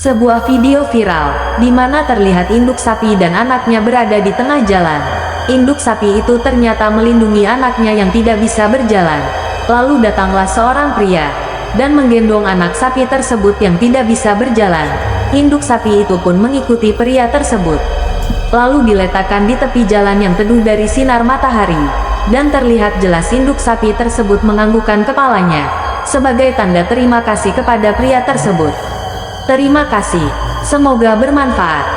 Sebuah video viral, di mana terlihat induk sapi dan anaknya berada di tengah jalan. Induk sapi itu ternyata melindungi anaknya yang tidak bisa berjalan. Lalu datanglah seorang pria, dan menggendong anak sapi tersebut yang tidak bisa berjalan. Induk sapi itu pun mengikuti pria tersebut. Lalu diletakkan di tepi jalan yang teduh dari sinar matahari. Dan terlihat jelas induk sapi tersebut menganggukkan kepalanya, sebagai tanda terima kasih kepada pria tersebut. Terima kasih, semoga bermanfaat.